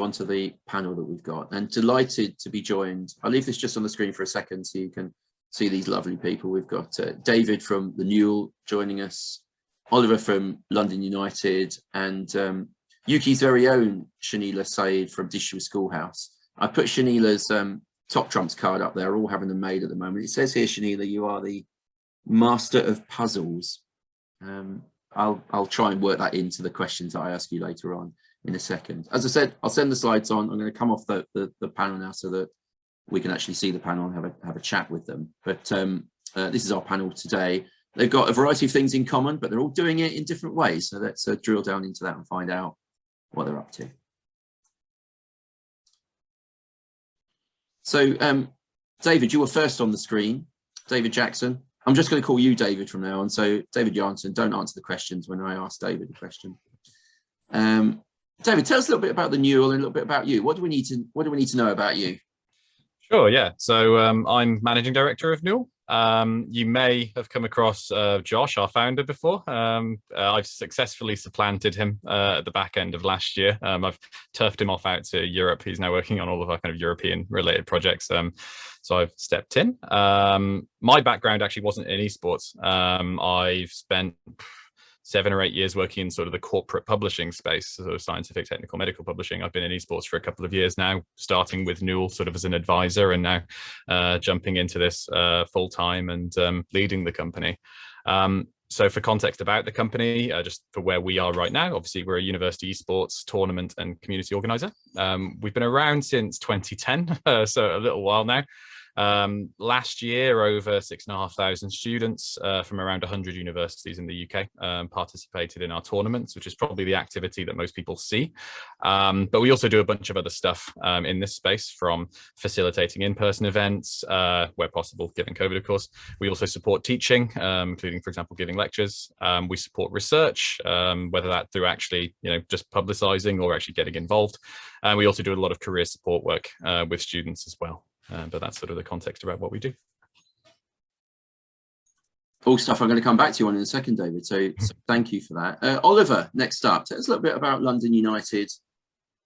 on to the panel that we've got, and delighted to be joined. I'll leave this just on the screen for a second so you can see these lovely people. We've got David from the Newell joining us, Oliver from London United, and Ukie's very own Shanila Said from Dishwa Schoolhouse. I put Shanila's top trumps card up there, all having them made at the moment. It says here, Shanila, you are the master of puzzles. I'll try and work that into the questions that I ask you later on in a second. As I said, I'll send the slides on. I'm going to come off the panel now so that we can actually see the panel and have a chat with them. But this is our panel today. They've got a variety of things in common, but they're all doing it in different ways. So let's drill down into that and find out what they're up to. So David, you were first on the screen. David Jackson. I'm just going to call you David from now on. So David Janssen, don't answer the questions when I ask David a question. David, tell us a little bit about the Newell and a little bit about you. What do we need to know about you? Sure, yeah. So I'm managing director of Newell. You may have come across Josh, our founder, before. I've successfully supplanted him at the back end of last year. I've turfed him off out to Europe. He's now working on all of our kind of European related projects. So I've stepped in. My background actually wasn't in esports. I've spent 7 or 8 years working in sort of the corporate publishing space, sort of scientific, technical, medical publishing. I've been in esports for a couple of years now, starting with Newell sort of as an advisor, and now jumping into this full time and leading the company. So for context about the company, just for where we are right now, obviously we're a university esports tournament and community organizer. We've been around since 2010, so a little while now. Last year, over 6,500 students from around 100 universities in the UK participated in our tournaments, which is probably the activity that most people see. But we also do a bunch of other stuff in this space, from facilitating in-person events, where possible, given COVID, of course. We also support teaching, including, for example, giving lectures. We support research, whether that through actually, just publicizing or actually getting involved. And we also do a lot of career support work with students as well. But that's sort of the context about what we do. All stuff I'm going to come back to you on in a second, David. So thank you for that. Oliver, next up, tell us a little bit about London United,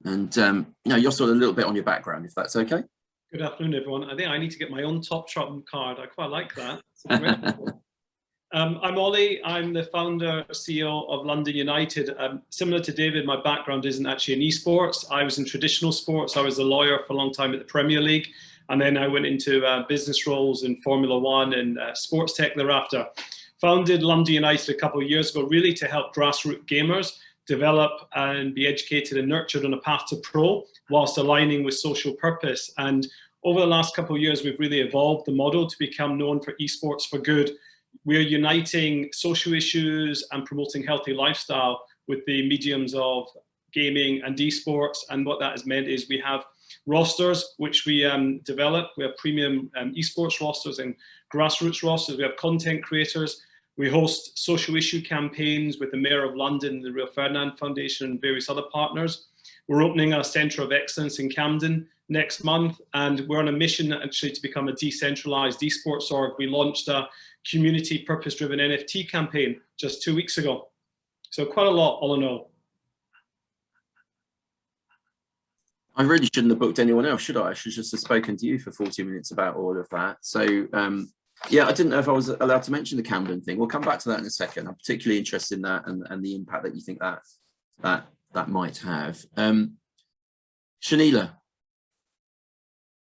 and you're sort of a little bit on your background, if that's okay. Good afternoon, everyone. I think I need to get my own top trump card. I quite like that. I'm Ollie. I'm the founder, CEO of London United. Similar to David, my background isn't actually in esports. I was in traditional sports. I was a lawyer for a long time at the Premier League. And then I went into business roles in Formula One and sports tech thereafter. Founded London United a couple of years ago, really to help grassroots gamers develop and be educated and nurtured on a path to pro, whilst aligning with social purpose. And over the last couple of years, we've really evolved the model to become known for esports for good. We're uniting social issues and promoting healthy lifestyle with the mediums of gaming and esports. And what that has meant is we have rosters which we develop. We have premium esports rosters and grassroots rosters. We have content creators. We host social issue campaigns with the Mayor of London, the Rio Ferdinand Foundation, and various other partners. We're opening a Centre of Excellence in Camden next month, and we're on a mission actually to become a decentralised esports org. We launched a community purpose-driven NFT campaign just 2 weeks ago. So quite a lot, all in all. I really shouldn't have booked anyone else, should I? I should just have spoken to you for 40 minutes about all of that. So, yeah, I didn't know if I was allowed to mention the Camden thing. We'll come back to that in a second. I'm particularly interested in that and the impact that you think that might have. Shanila,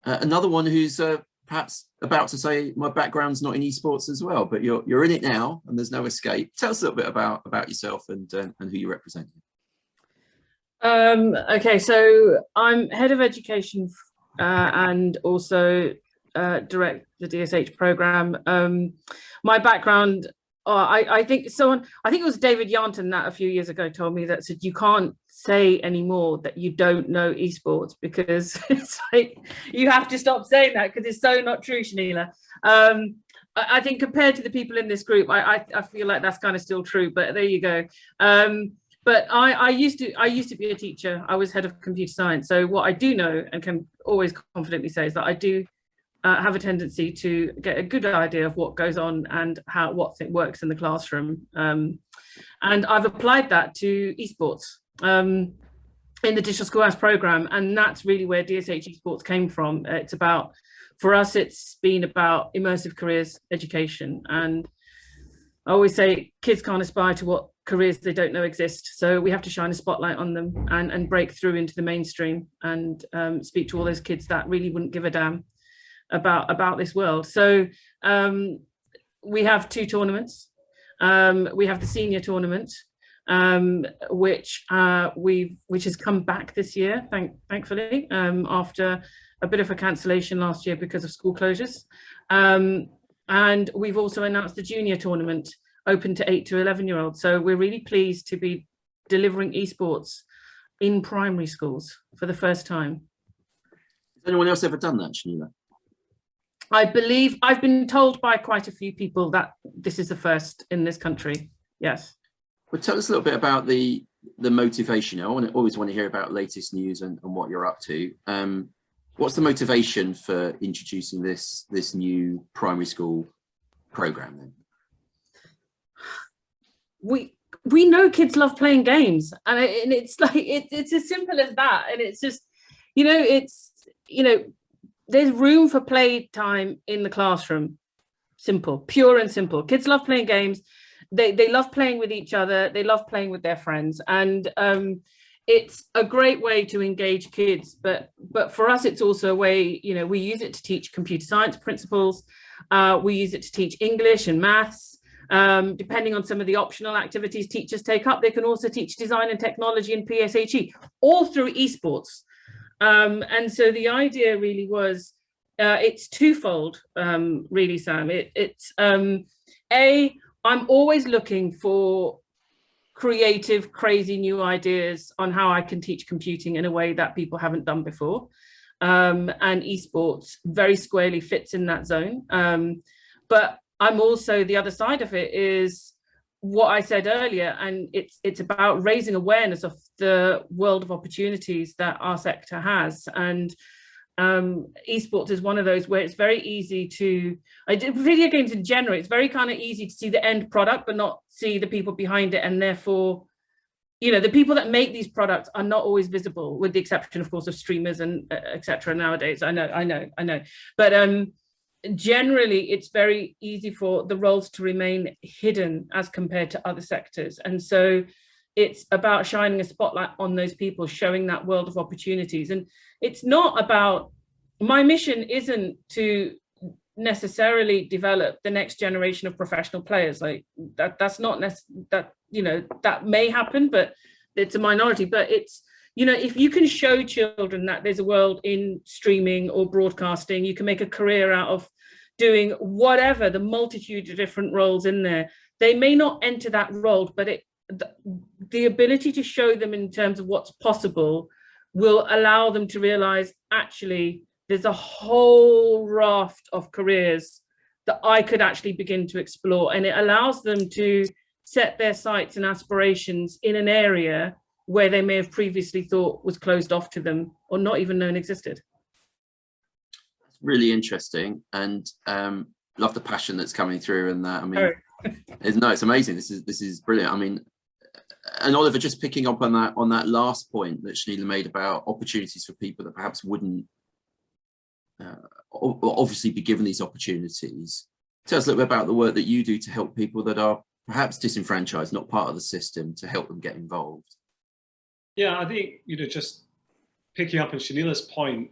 another one who's perhaps about to say my background's not in esports as well, but you're in it now and there's no escape. Tell us a little bit about yourself and who you represent. Okay, so I'm head of education and also direct the DSH program. My background, I think it was David Janssen that a few years ago told me that said you can't say anymore that you don't know esports, because it's like you have to stop saying that, because it's so not true, Shanila. I think compared to the people in this group, I feel like that's kind of still true, but there you go. But I used to be a teacher. I was head of computer science. So what I do know and can always confidently say is that I do have a tendency to get a good idea of what goes on and what works in the classroom. And I've applied that to esports. in the Digital Schoolhouse program, and that's really where DSH Esports came from. It's about, for us, it's been about immersive careers education, and I always say kids can't aspire to what careers they don't know exist. So we have to shine a spotlight on them and break through into the mainstream and speak to all those kids that really wouldn't give a damn about this world. So we have 2 tournaments. We have the senior tournament, which has come back this year, thankfully, after a bit of a cancellation last year because of school closures. And we've also announced the junior tournament, open to 8 to 11-year-olds. So we're really pleased to be delivering esports in primary schools for the first time. Has anyone else ever done that, Shanila? I believe I've been told by quite a few people that this is the first in this country. Yes. Well, tell us a little bit about the motivation. I always want to hear about latest news and what you're up to. What's the motivation for introducing this new primary school program then? We know kids love playing games, and it's like it's as simple as that. And it's just, there's room for play time in the classroom. Simple, pure and simple. Kids love playing games. They love playing with each other. They love playing with their friends, and it's a great way to engage kids. But for us, it's also a way, we use it to teach computer science principles. We use it to teach English and maths. Depending on some of the optional activities teachers take up, they can also teach design and technology and PSHE, all through esports. And so the idea really was, it's twofold, really, Sam. It's I'm always looking for creative, crazy new ideas on how I can teach computing in a way that people haven't done before. And esports very squarely fits in that zone. But I'm also, the other side of it is what I said earlier, and it's about raising awareness of the world of opportunities that our sector has. And esports is one of those where it's very easy to, video games in general, it's very kind of easy to see the end product, but not see the people behind it. And therefore, the people that make these products are not always visible, with the exception, of course, of streamers and etc. nowadays. I know. But generally, it's very easy for the roles to remain hidden as compared to other sectors. And so it's about shining a spotlight on those people, showing that world of opportunities. And it's not about, my mission isn't to necessarily develop the next generation of professional players. Like that's not that, that may happen, but it's a minority. But it's, if you can show children that there's a world in streaming or broadcasting, you can make a career out of doing whatever, the multitude of different roles in there. They may not enter that role, but the ability to show them in terms of what's possible will allow them to realize, actually, there's a whole raft of careers that I could actually begin to explore. And it allows them to set their sights and aspirations in an area where they may have previously thought was closed off to them or not even known existed. That's really interesting, and love the passion that's coming through in that. I mean, it's amazing. This is brilliant. I mean, and Oliver, just picking up on that last point that Shanila made about opportunities for people that perhaps wouldn't obviously be given these opportunities. Tell us a little bit about the work that you do to help people that are perhaps disenfranchised, not part of the system, to help them get involved. Yeah, I think, just picking up on Shanila's point,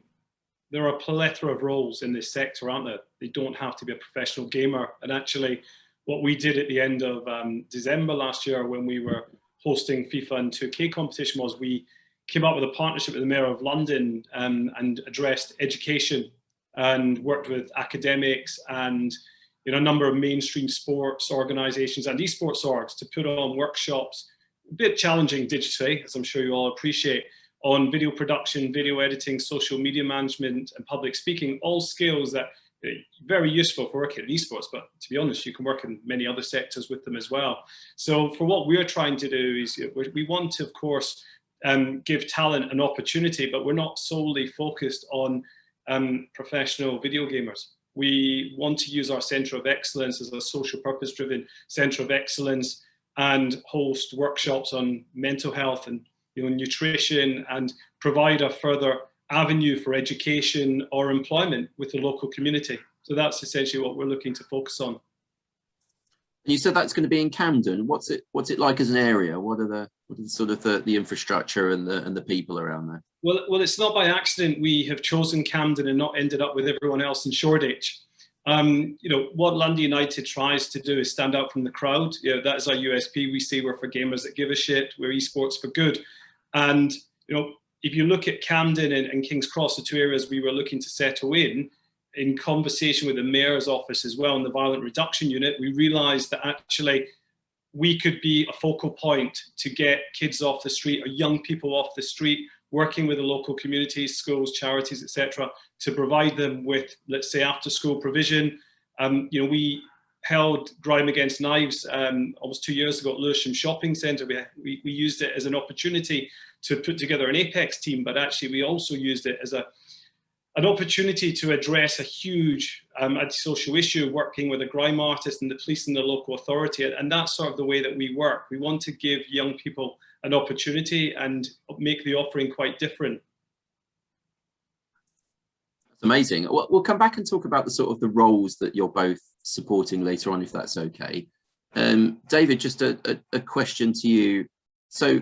there are a plethora of roles in this sector, aren't there? They don't have to be a professional gamer. And actually, what we did at the end of December last year, when we were hosting FIFA and 2K competition, was we came up with a partnership with the Mayor of London and addressed education and worked with academics and a number of mainstream sports organisations and esports orgs to put on workshops, a bit challenging digitally, as I'm sure you all appreciate, on video production, video editing, social media management, and public speaking, all skills that are very useful for working in esports, but to be honest, you can work in many other sectors with them as well. So for what we're trying to do is we want to, of course, give talent an opportunity, but we're not solely focused on professional video gamers. We want to use our Centre of Excellence as a social purpose-driven Centre of Excellence and host workshops on mental health and nutrition, and provide a further avenue for education or employment with the local community. So that's essentially what we're looking to focus on. You said that's going to be in Camden. What's it like as an area? What are the sort of the infrastructure and the people around there? Well, it's not by accident we have chosen Camden and not ended up with everyone else in Shoreditch. What London United tries to do is stand out from the crowd. That is our USP. We say we're for gamers that give a shit. We're esports for good. And if you look at Camden and King's Cross, the two areas we were looking to settle in conversation with the mayor's office as well, and the violent reduction unit, we realized that actually we could be a focal point to get kids off the street or young people off the street, working with the local communities, schools, charities, etc., to provide them with, let's say, after school provision. We held Grime Against Knives almost 2 years ago at Lewisham Shopping Centre. We used it as an opportunity to put together an Apex team, but actually we also used it as an opportunity to address a huge antisocial issue, working with a grime artist and the police and the local authority. And that's sort of the way that we work. We want to give young people an opportunity and make the offering quite different. That's amazing. We'll come back and talk about the sort of the roles that you're both supporting later on, if that's okay. David, just a question to you. So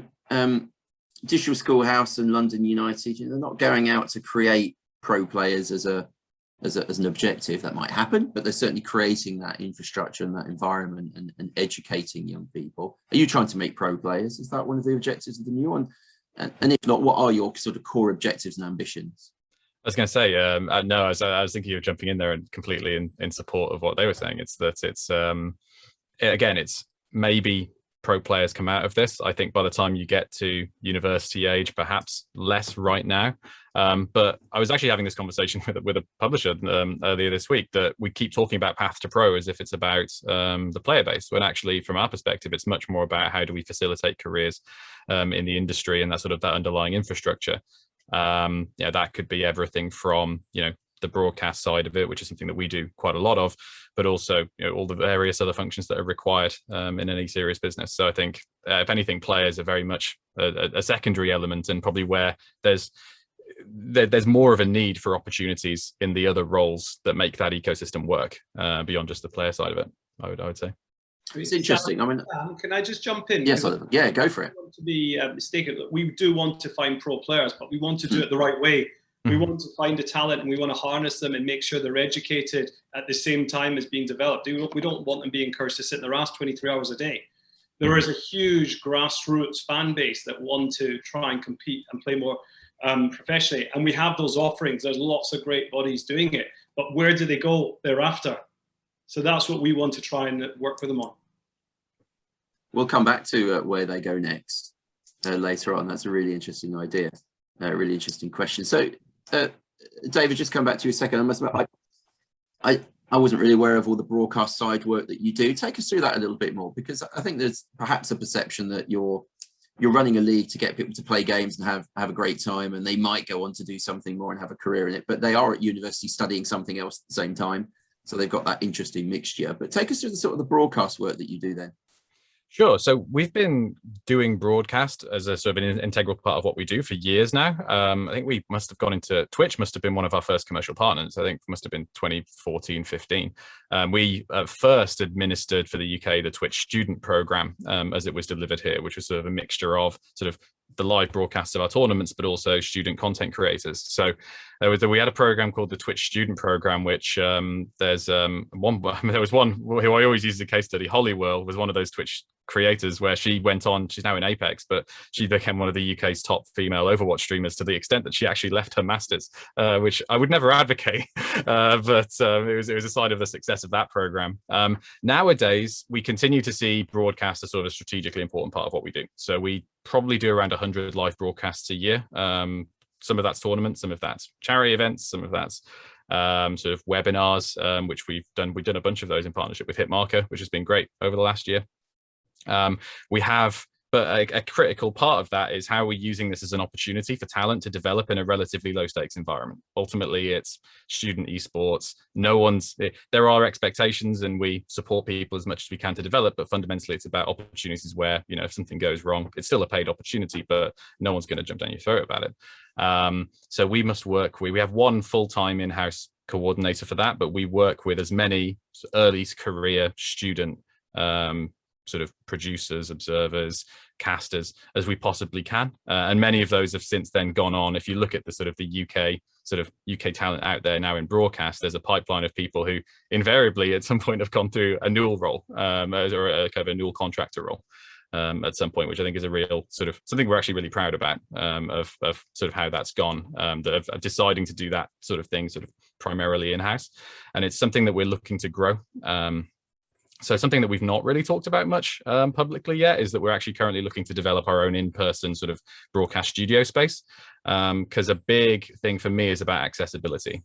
Digital Schoolhouse and London United, they're not going out to create pro players as an objective. That might happen, but they're certainly creating that infrastructure and that environment and educating young people. Are you trying to make pro players? Is that one of the objectives of the new one? And if not, what are your sort of core objectives and ambitions? I was going to say, no, I was thinking of jumping in there and completely in support of what they were saying. It's maybe pro players come out of this. I think by the time you get to university age, perhaps less right now. But I was actually having this conversation with a publisher earlier this week, that we keep talking about path to pro as if it's about the player base, when actually from our perspective, it's much more about how do we facilitate careers in the industry and that underlying infrastructure. That could be everything from, the broadcast side of it, which is something that we do quite a lot of, but also all the various other functions that are required in any serious business. So I think if anything, players are very much a secondary element, and probably where there's more of a need for opportunities in the other roles that make that ecosystem work beyond just the player side of it. I would say. It's interesting. I mean, can I just jump in? Yes, yeah, go for it. I don't want to be mistaken. We do want to find pro players, but we want to do it the right way. We want to find the talent and we want to harness them and make sure they're educated at the same time as being developed. We don't want them being encouraged to sit in their ass 23 hours a day. There is a huge grassroots fan base that want to try and compete and play more professionally. And we have those offerings. There's lots of great bodies doing it. But where do they go thereafter? So that's what we want to try and work with them on. We'll come back to where they go next later on. That's a really interesting idea. A really interesting question. So, David, just come back to you a second. I must admit, I wasn't really aware of all the broadcast side work that you do. Take us through that a little bit more, because I think there's perhaps a perception that you're running a league to get people to play games and have a great time, and they might go on to do something more and have a career in it, but they are at university studying something else at the same time. So they've got that interesting mixture. But take us through the sort of the broadcast work that you do then. Sure. So we've been doing broadcast as a sort of an integral part of what we do for years now. I think we must have gone into Twitch, must have been one of our first commercial partners. I think must have been 2014, 15. We first administered for the UK the Twitch student program as it was delivered here, which was sort of a mixture of sort of the live broadcasts of our tournaments, but also student content creators. So we had a program called the Twitch student program, which there was one who I always use as a case study. Hollyworld was one of those Twitch creators where she went on, she's now in Apex, but she became one of the UK's top female Overwatch streamers, to the extent that she actually left her masters, which I would never advocate, but it was a sign of the success of that program. Nowadays, we continue to see broadcast as sort of a strategically important part of what we do. So we probably do around 100 live broadcasts a year. Some of that's tournaments, some of that's charity events, some of that's sort of webinars, which we've done. We've done a bunch of those in partnership with Hitmarker, which has been great over the last year. We have But a critical part of that is how we're using this as an opportunity for talent to develop in a relatively low stakes environment. Ultimately, it's student esports. There are expectations and we support people as much as we can to develop, but fundamentally it's about opportunities where, you know, if something goes wrong, it's still a paid opportunity, but no one's going to jump down your throat about it. So we must work we have one full-time in-house coordinator for that, but we work with as many early career student sort of producers, observers, casters as we possibly can, and many of those have since then gone on. If you look at the sort of the UK talent out there now in broadcast, there's a pipeline of people who invariably at some point have gone through a Newell role, or a kind of a Newell contractor role at some point, which I think is a real sort of something we're actually really proud about, of sort of how that's gone, of deciding to do that sort of thing sort of primarily in-house, and it's something that we're looking to grow. So something that we've not really talked about much publicly yet is that we're actually currently looking to develop our own in-person sort of broadcast studio space, because a big thing for me is about accessibility.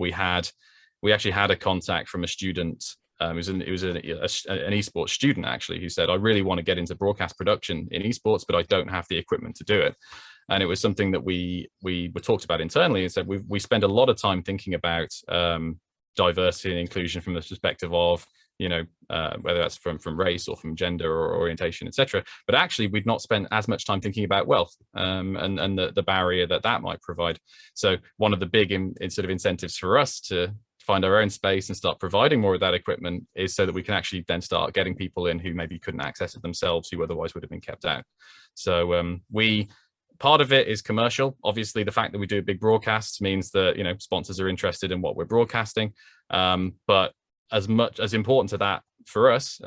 We actually had a contact from a student. It was an esports student actually, who said, I really want to get into broadcast production in esports, but I don't have the equipment to do it. And it was something that we were talked about internally, and said we spend a lot of time thinking about diversity and inclusion from the perspective of, you know, whether that's from race or from gender or orientation, etc. But actually, we'd not spent as much time thinking about wealth and the barrier that might provide. So one of the big sort of incentives for us to find our own space and start providing more of that equipment is so that we can actually then start getting people in who maybe couldn't access it themselves, who otherwise would have been kept out. So part of it is commercial. Obviously, the fact that we do big broadcasts means that, you know, sponsors are interested in what we're broadcasting, but as important to that for us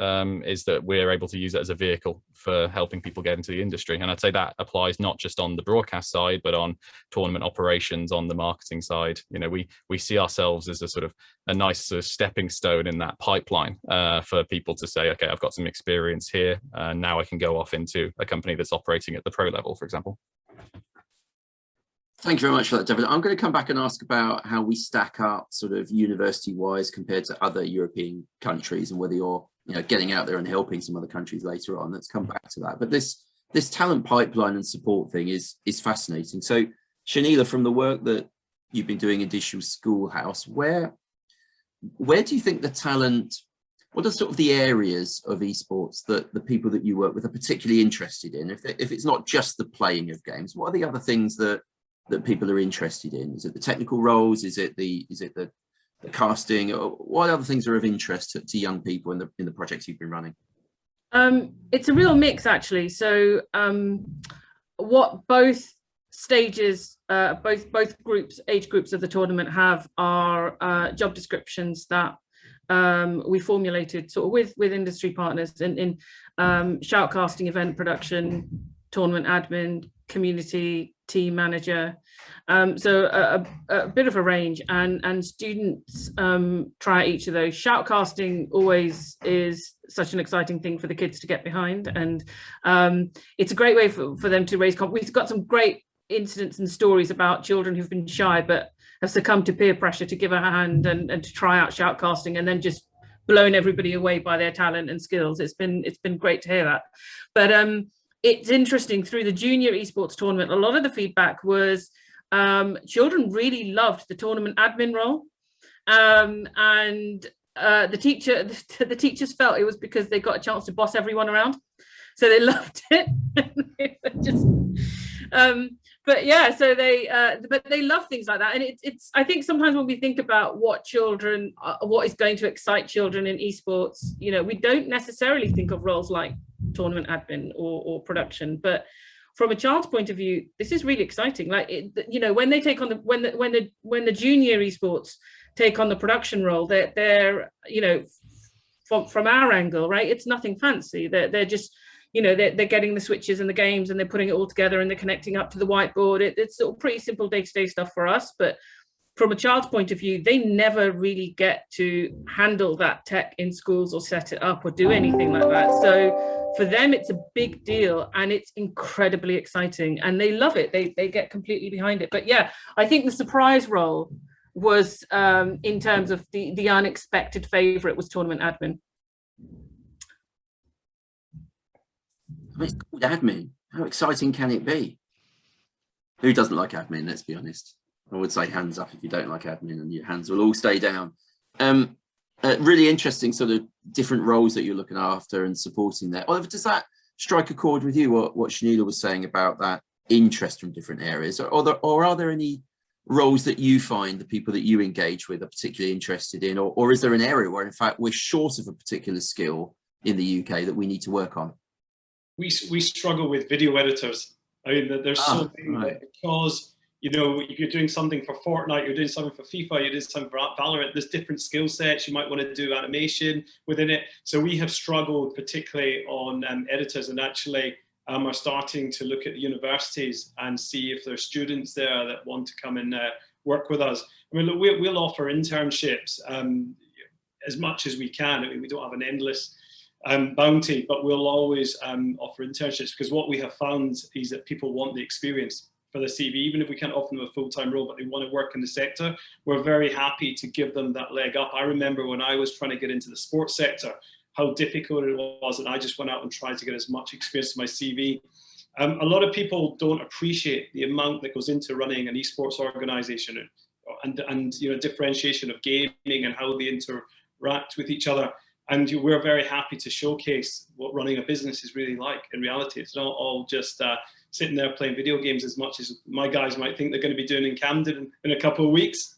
is that we're able to use it as a vehicle for helping people get into the industry. And I'd say that applies not just on the broadcast side, but on tournament operations, on the marketing side. You know, we see ourselves as a sort of a nice sort of stepping stone in that pipeline for people to say, okay, I've got some experience here, and now I can go off into a company that's operating at the pro level, for example. Thank you very much for that, David. I'm going to come back and ask about how we stack up sort of university-wise compared to other European countries, and whether you're, you know, getting out there and helping some other countries later on. Let's come back to that. But this talent pipeline and support thing is fascinating. So, Shanila, from the work that you've been doing in Digital Schoolhouse, where do you think the talent, what are sort of the areas of esports that the people that you work with are particularly interested in? If it's not just the playing of games, what are the other things that people are interested in? Is it the technical roles? Is it the casting? Or what other things are of interest to young people in the projects you've been running? It's a real mix, actually. So what both stages, both age groups of the tournament have are job descriptions that we formulated sort of with industry partners in shoutcasting, event production, tournament admin, community, team manager. So a bit of a range, and students try each of those. Shoutcasting always is such an exciting thing for the kids to get behind, and it's a great way for them to raise confidence. We've got some great incidents and stories about children who've been shy but have succumbed to peer pressure to give a hand and to try out shoutcasting, and then just blown everybody away by their talent and skills. It's been great to hear that. But it's interesting, through the junior esports tournament, a lot of the feedback was children really loved the tournament admin role, and the teachers felt it was because they got a chance to boss everyone around, so they loved it. But yeah, so they love things like that, and it's I think sometimes when we think about what is going to excite children in esports, you know, we don't necessarily think of roles like tournament admin or production, but from a child's point of view, this is really exciting. Like, you know, when they take on when the junior esports take on the production role, they're you know, from our angle, right, it's nothing fancy. They're just, you know, they're getting the switches and the games and they're putting it all together and they're connecting up to the whiteboard. It's sort of pretty simple day-to-day stuff for us, but from a child's point of view, they never really get to handle that tech in schools or set it up or do anything like that. So for them, it's a big deal and it's incredibly exciting and they love it. They get completely behind it. But yeah, I think the surprise role was, in terms of the unexpected favorite, was tournament admin. I mean, it's called admin. How exciting can it be? Who doesn't like admin? Let's be honest. I would say hands up if you don't like admin, and your hands will all stay down. Really interesting sort of different roles that you're looking after and supporting there. Oliver, does that strike a chord with you, what Shanila was saying about that interest from different areas? Or are there any roles that you find the people that you engage with are particularly interested in? Or is there an area where, in fact, we're short of a particular skill in the UK that we need to work on? We struggle with video editors. I mean, there's so many, right. because, you know, if you're doing something for Fortnite, you're doing something for FIFA, you're doing something for Valorant, there's different skill sets. You might want to do animation within it. So we have struggled particularly on editors, and actually are starting to look at the universities and see if there's students there that want to come and work with us. I mean, look, we'll offer internships as much as we can. I mean, we don't have an endless bounty, but we'll always offer internships, because what we have found is that people want the experience for the CV, even if we can't offer them a full-time role, but they want to work in the sector. We're very happy to give them that leg up. I remember when I was trying to get into the sports sector, how difficult it was, and I just went out and tried to get as much experience in my CV. A lot of people don't appreciate the amount that goes into running an esports organization, and you know, differentiation of gaming and how they interact with each other. And we're very happy to showcase what running a business is really like in reality. It's not all just sitting there playing video games, as much as my guys might think they're going to be doing in Camden in a couple of weeks.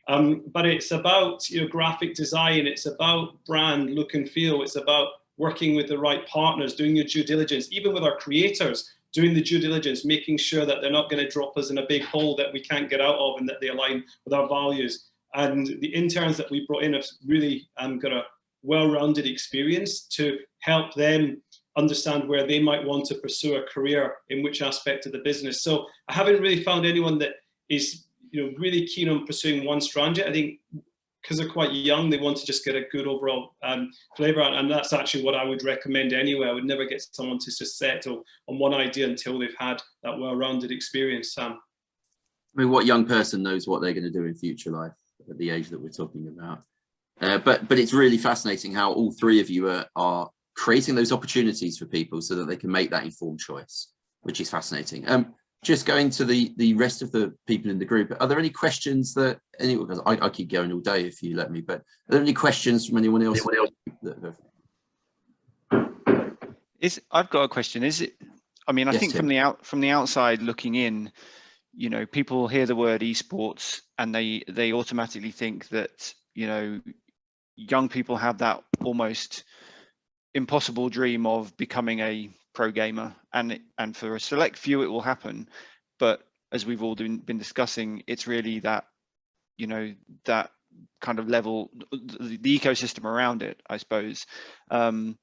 But it's about, you know, graphic design. It's about brand, look and feel. It's about working with the right partners, doing your due diligence, even with our creators, doing the due diligence, making sure that they're not going to drop us in a big hole that we can't get out of, and that they align with our values. And the interns that we brought in have really got a well-rounded experience to help them understand where they might want to pursue a career in which aspect of the business. So I haven't really found anyone that is, you know, really keen on pursuing one strand yet. I think because they're quite young, they want to just get a good overall flavor, and that's actually what I would recommend anyway. I would never get someone to just settle on one idea until they've had that well-rounded experience, Sam. I mean, what young person knows what they're going to do in future life at the age that we're talking about? But it's really fascinating how all three of you are creating those opportunities for people so that they can make that informed choice, which is fascinating. Just going to the rest of the people in the group, are there any questions that anyone, because I keep going all day if you let me, but are there any questions from anyone else? I've got a question. Is it, I mean, I think Tim, from the outside looking in, you know, people hear the word esports and they automatically think that, you know, young people have that almost impossible dream of becoming a pro gamer, and for a select few it will happen, but as we've all been discussing, it's really that, you know, that kind of level, the ecosystem around it, I suppose. And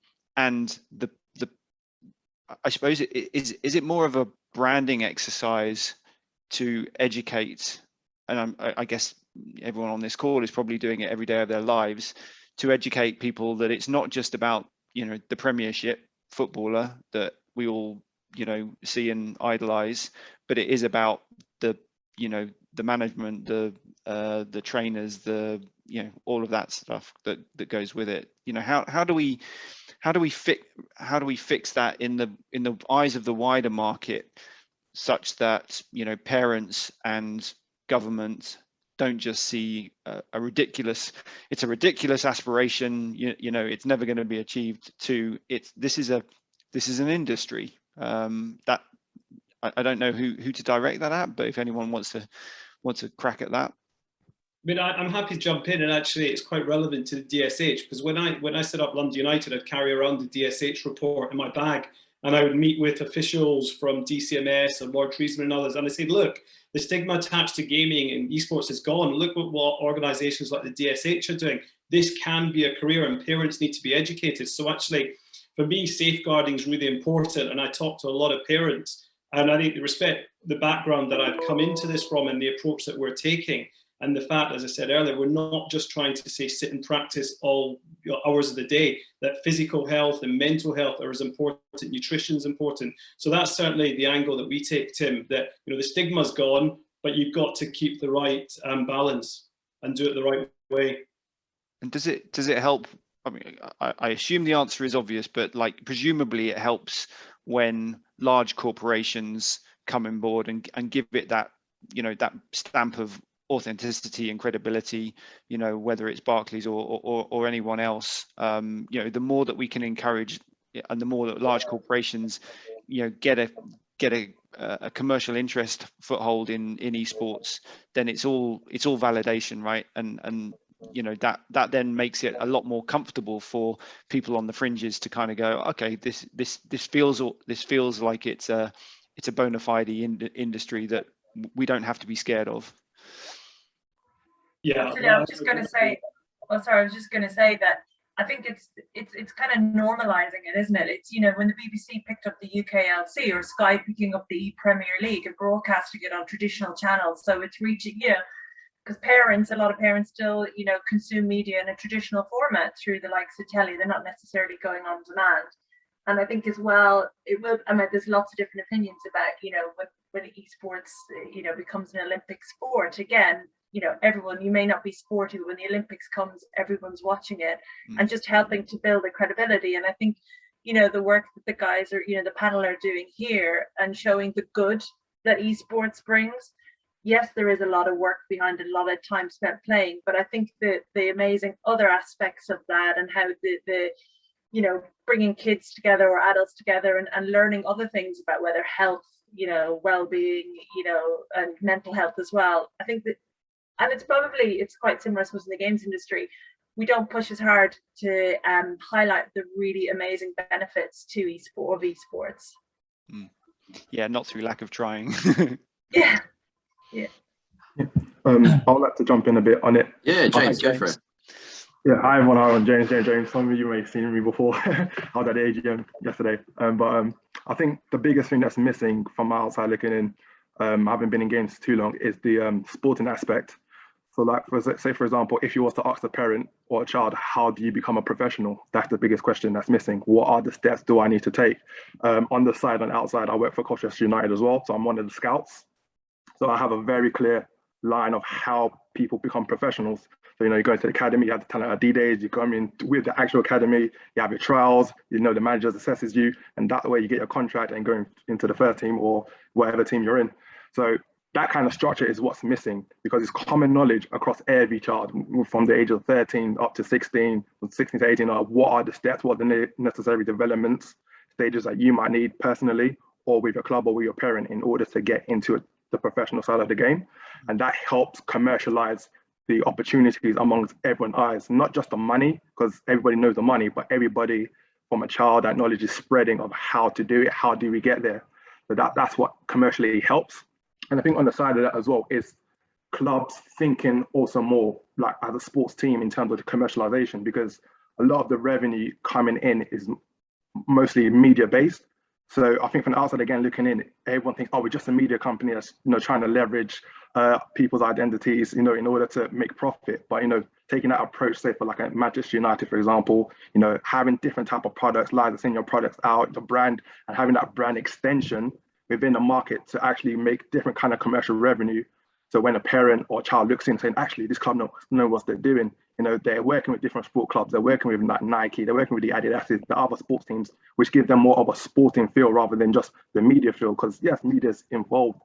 the I suppose is it more of a branding exercise to educate, and I guess everyone on this call is probably doing it every day of their lives, to educate people that it's not just about, you know, the Premiership footballer that we all, you know, see and idolize, but it is about the, you know, the management, the trainers, the, you know, all of that stuff that goes with it. You know, how do we fix that in the eyes of the wider market, such that, you know, parents and government don't just see a ridiculous aspiration, you know, it's never going to be achieved, to this is an industry that I don't know who to direct that at, but if anyone wants to crack at that. I mean, I'm happy to jump in, and actually it's quite relevant to the DSH, because when I set up London United, I'd carry around the DSH report in my bag, and I would meet with officials from DCMS and Lord Treesman and others, and I said, look, the stigma attached to gaming and esports is gone. Look at what organizations like the DSH are doing. This can be a career, and parents need to be educated. So actually, for me, safeguarding is really important, and I talk to a lot of parents, and I think they respect the background that I've come into this from and the approach that we're taking. And the fact, as I said earlier, we're not just trying to say sit and practice all hours of the day, that physical health and mental health are as important, nutrition is important. So that's certainly the angle that we take, Tim, that, you know, the stigma's gone, but you've got to keep the right balance and do it the right way. And does it help? I mean, I assume the answer is obvious, but like presumably it helps when large corporations come on board and give it that, you know, that stamp of authenticity and credibility, you know, whether it's Barclays or anyone else. You know, the more that we can encourage, and the more that large corporations, you know, get a commercial interest foothold in esports, then it's all validation, right? And you know, that then makes it a lot more comfortable for people on the fringes to kind of go, okay, this feels like it's a bona fide industry that we don't have to be scared of. Yeah, actually, I was just going to say, that I think it's kind of normalizing it, isn't it? It's, you know, when the BBC picked up the UKLC, or Sky picking up the Premier League and broadcasting it on traditional channels, so it's reaching, you know, because a lot of parents still, you know, consume media in a traditional format through the likes of telly. They're not necessarily going on demand. And I think as well, it will, I mean, there's lots of different opinions about, you know, when esports, you know, becomes an Olympic sport. Again, you know, everyone, you may not be sporty, but when the Olympics comes, everyone's watching it, and just helping to build the credibility. And I think, you know, the work that the guys are, you know, the panel are doing here and showing the good that esports brings. Yes, there is a lot of work behind it, a lot of time spent playing, but I think the amazing other aspects of that, and how the you know, bringing kids together or adults together and learning other things about whether health, you know, well-being, you know, and mental health as well. I think that, and it's quite similar, I suppose, in the games industry. We don't push as hard to highlight the really amazing benefits to esports. Yeah, not through lack of trying. Yeah. I would like to jump in a bit on it. Yeah, James, go for it. Yeah, hi everyone. I'm James. Some of you may have seen me before. I was at the AGM yesterday. But I think the biggest thing that's missing from outside looking in, I haven't been in games too long, is the sporting aspect. So like, say for example, if you was to ask a parent or a child, how do you become a professional? That's the biggest question that's missing. What are the steps do I need to take? On the side and outside, I work for Colchester United as well. So I'm one of the scouts. So I have a very clear line of how people become professionals. So, you know, you go into the academy, you have the talent ID days, you come in with the actual academy, you have your trials, you know, the manager assesses you, and that way you get your contract and going into the first team or whatever team you're in. So that kind of structure is what's missing, because it's common knowledge across every child from the age of 13 up to 16, from 16 to 18, what are the steps, what are the necessary developments stages that you might need personally or with your club or with your parent in order to get into the professional side of the game. And that helps commercialize the opportunities amongst everyone's eyes, not just the money, because everybody knows the money, but everybody from a child, that knowledge is spreading of how to do it, how do we get there. So that's what commercially helps. And I think on the side of that as well is clubs thinking also more like as a sports team in terms of the commercialization, because a lot of the revenue coming in is mostly media based. So I think from the outside again looking in, everyone thinks, oh, we're just a media company that's, you know, trying to leverage people's identities, you know, in order to make profit. But, you know, taking that approach, say for like a Manchester United, for example, you know, having different type of products, licensing your products out, the brand, and having that brand extension within the market to actually make different kind of commercial revenue. So when a parent or a child looks in saying, actually, this club knows what they're doing, you know, they're working with different sport clubs, they're working with like Nike, they're working with the Adidas, the other sports teams, which give them more of a sporting feel rather than just the media feel. Because yes, media is involved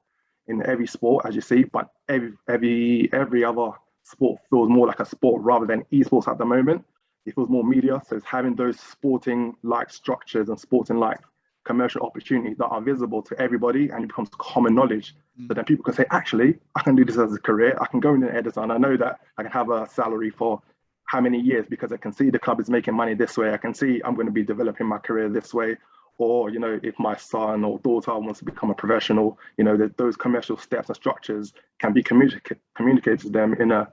in every sport, as you see, but every other sport feels more like a sport rather than esports at the moment. It feels more media. So it's having those sporting like structures and sporting like commercial opportunities that are visible to everybody, and it becomes common knowledge. So then people can say, actually, I can do this as a career. I can go in an editor and I know that I can have a salary for how many years because I can see the club is making money this way. I can see I'm going to be developing my career this way. Or, you know, if my son or daughter wants to become a professional, you know, that those commercial steps and structures can be communicated to them in a,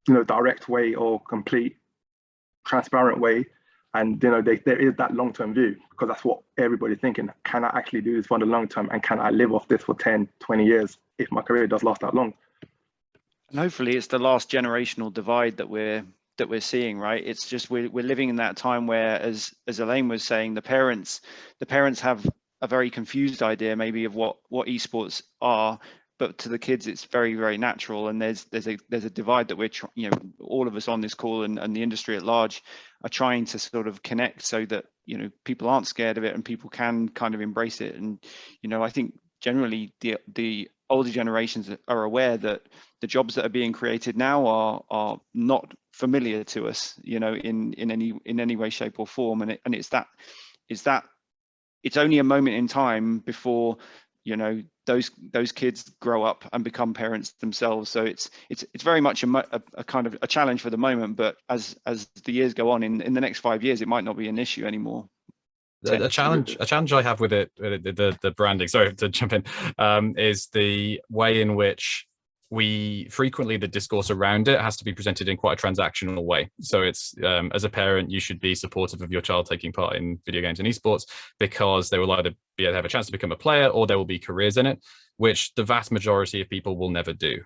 you know, direct way or complete transparent way. And, you know, there is that long-term view, because that's what everybody's thinking. Can I actually do this for the long term? And can I live off this for 10, 20 years if my career does last that long? And hopefully it's the last generational divide that we're seeing, right? It's just we're living in that time where, as Elaine was saying, the parents have a very confused idea maybe of what esports are, but to the kids it's very, very natural. And there's a divide that we're all of us on this call and the industry at large are trying to sort of connect, so that people aren't scared of it and people can kind of embrace it. And I think generally the older generations are aware that the jobs that are being created now are not familiar to us, in any way, shape or form. And it's only a moment in time before those kids grow up and become parents themselves. So it's very much a kind of a challenge for the moment, but as the years go on, in the next 5 years, it might not be an issue anymore. A challenge I have with it, the branding, sorry to jump in, is the way in which the discourse around it has to be presented in quite a transactional way. So it's as a parent, you should be supportive of your child taking part in video games and esports, because they will either be able to have a chance to become a player, or there will be careers in it, which the vast majority of people will never do.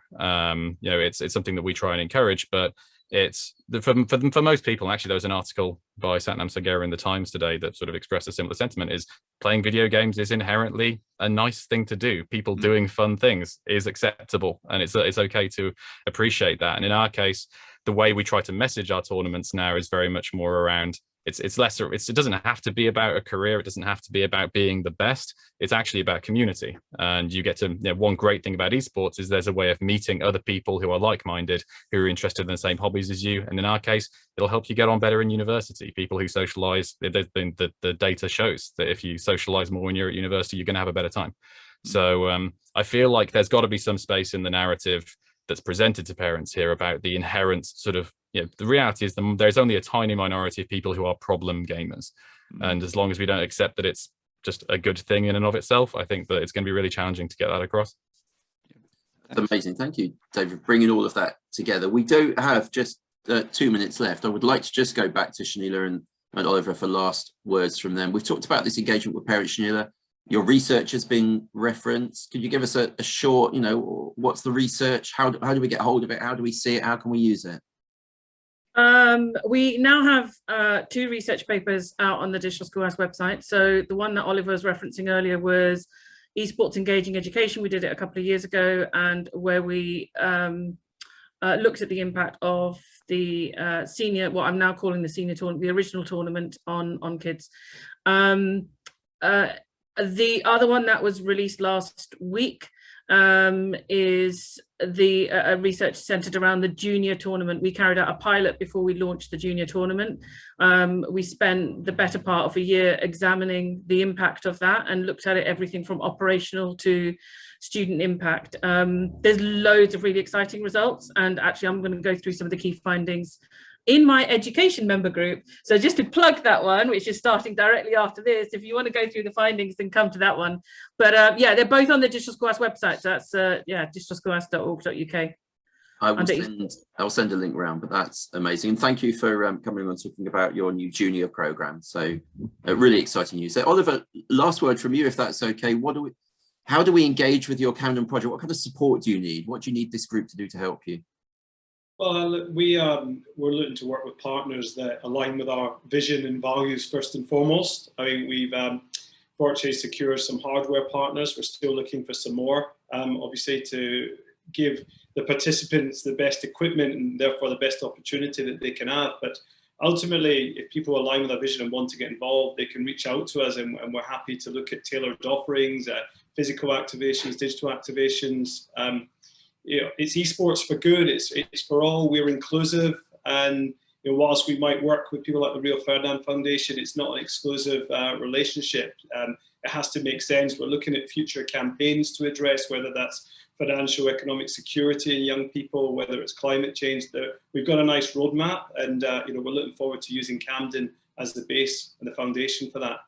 It's something that we try and encourage, but it's for most people. And actually, there was an article by Satnam Sagera in the Times today that sort of expressed a similar sentiment: is playing video games is inherently a nice thing to do. People doing fun things is acceptable, and it's okay to appreciate that. And in our case, the way we try to message our tournaments now is very much more around it doesn't have to be about a career. It doesn't have to be about being the best. It's actually about community. And you get to, one great thing about esports is there's a way of meeting other people who are like-minded, who are interested in the same hobbies as you. And in our case, it'll help you get on better in university. People who socialize, the data shows that if you socialize more when you're at university, you're going to have a better time. So I feel like there's got to be some space in the narrative that's presented to parents here about the inherent sort of, the reality is there's only a tiny minority of people who are problem gamers. And as long as we don't accept that it's just a good thing in and of itself, I think that it's going to be really challenging to get that across. That's amazing. Thank you, David, bringing all of that together. We do have just 2 minutes left. I would like to just go back to Shanila and Oliver for last words from them. We've talked about this engagement with parents. Shanila, your research has been referenced. Could you give us a short, what's the research? How do we get hold of it? How do we see it? How can we use it? We now have 2 research papers out on the Digital Schoolhouse website. So the one that Oliver was referencing earlier was Esports Engaging Education. We did it a couple of years ago, and where we looked at the impact of the senior, what I'm now calling the senior tournament, the original tournament on kids. The other one that was released last week is the research centered around the junior tournament. We carried out a pilot before we launched the junior tournament. We spent the better part of a year examining the impact of that and looked at it everything from operational to student impact. There's loads of really exciting results, and actually I'm going to go through some of the key findings in my education member group. So just to plug that one, which is starting directly after this, if you want to go through the findings, then come to that one. But yeah, they're both on the Digital Schoolhouse website. So that's digitalschoolhouse.org.uk. I'll send a link around, but that's amazing. And thank you for coming on talking about your new junior program. So really exciting news. So Oliver, last word from you, if that's okay. How do we engage with your Camden project? What kind of support do you need? What do you need this group to do to help you? Well, we're looking to work with partners that align with our vision and values first and foremost. I mean, we've fortunately secured some hardware partners. We're still looking for some more, obviously, to give the participants the best equipment and therefore the best opportunity that they can have. But ultimately, if people align with our vision and want to get involved, they can reach out to us, and we're happy to look at tailored offerings, physical activations, digital activations. It's esports for good. It's for all. We're inclusive, and whilst we might work with people like the Rio Ferdinand Foundation, it's not an exclusive relationship. It has to make sense. We're looking at future campaigns to address whether that's financial, economic security in young people, whether it's climate change. We've got a nice roadmap, and we're looking forward to using Camden as the base and the foundation for that.